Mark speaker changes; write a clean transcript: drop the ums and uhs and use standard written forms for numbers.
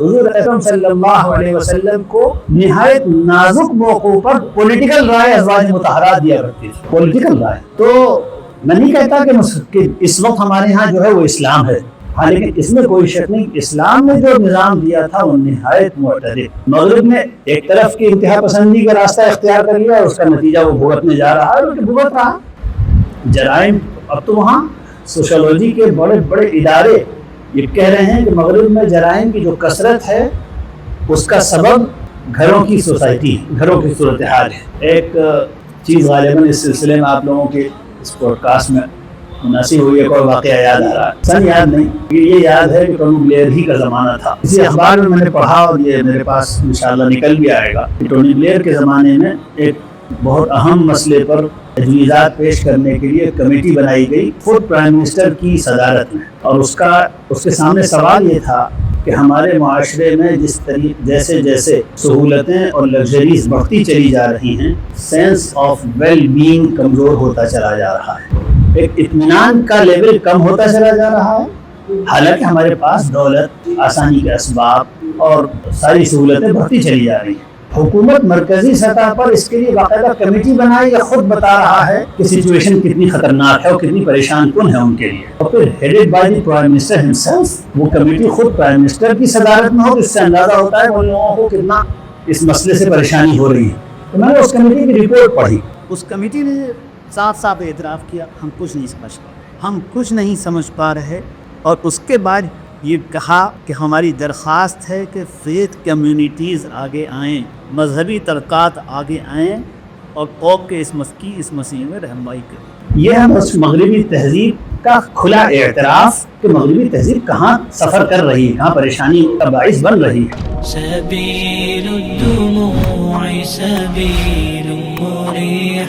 Speaker 1: حضور اکرم صلی اللہ علیہ وسلم کو نہایت نازک موقعوں پر پولیٹیکل رائے ازواج مطہرات دیا کرتی تھی، پولیٹیکل رائے۔ تو میں نہیں کہتا کہ اس وقت ہمارے ہاں جو ہے وہ اسلام ہے، ہاں، لیکن اس میں کوئی شک نہیں، اسلام نے جو نظام دیا تھا وہ نہایت معتدل۔ مغرب نے ایک طرف کی انتہا پسندی کا راستہ اختیار کر لیا اور اس کا نتیجہ وہ بھگتنے جا رہا ہے، اور بھگت رہا۔ جرائم، اب تو وہاں سوشولوجی کے بڑے بڑے ادارے یہ کہہ رہے ہیں کہ مغرب میں جرائم کی جو کثرت ہے اس کا سبب گھروں کی سوسائٹی، گھروں کی صورتحال ہے۔ ایک چیز غالباً اس سلسلے میں آپ لوگوں کے اس پوڈ کاسٹ میں مناسب ہوئی، ایک اور واقعہ یاد آ رہا ہے، سن یاد نہیں، یہ یاد ہے کہ ٹونی بلیئر ہی کا زمانہ تھا۔ اسی اخبار میں نے پڑھا اور یہ میرے پاس انشاءاللہ نکل بھی آئے گا کہ ٹونی بلیئر کے زمانے میں ایک بہت اہم مسئلے پر تجویزات پیش کرنے کے لیے کمیٹی بنائی گئی خود پرائم منسٹر کی صدارت میں، اور اس کے سامنے سوال یہ تھا کہ ہمارے معاشرے میں جیسے جیسے سہولتیں اور لگژریز بڑھتی چلی جا رہی ہیں، سینس آف ویل بینگ کمزور ہوتا چلا جا رہا ہے، ایک اطمینان کا لیول کم ہوتا چلا جا رہا ہے، حالانکہ ہمارے پاس دولت، آسانی کے اسباب اور ساری سہولتیں بڑھتی چلی جا رہی ہیں۔ حکومت مرکزی سطح پر اس کے لیے باقاعدہ کمیٹی بنائی یا خود بتا رہا ہے کہ سچویشن کتنی خطرناک ہے اور کتنی پریشان کن ہے ان کے لیے، اور پھر headed by the prime minister himself, وہ کمیٹی خود پرائم منسٹر کی صدارت میں ہو، تو اس سے اندازہ ہوتا ہے ان لوگوں کو کتنا اس مسئلے سے پریشانی ہو رہی ہے۔ تو میں نے اس کمیٹی کی رپورٹ پڑھی، اس کمیٹی نے صاف صاف اعتراف کیا ہم کچھ نہیں سمجھ پا رہے، اور اس کے بعد یہ کہا کہ ہماری درخواست ہے کہ فیتھ کمیونٹیز آگے آئیں، مذہبی طبقات آگے آئیں اور قوم کے اس مسیح میں رہنمائی کریں۔ یہ ہے بس مغربی تہذیب کا کھلا اعتراف کہ مغربی تہذیب کہاں سفر کر رہی ہے، کہاں پریشانی کا باعث بن رہی ہے۔
Speaker 2: سبیل الدموع سبیل مریح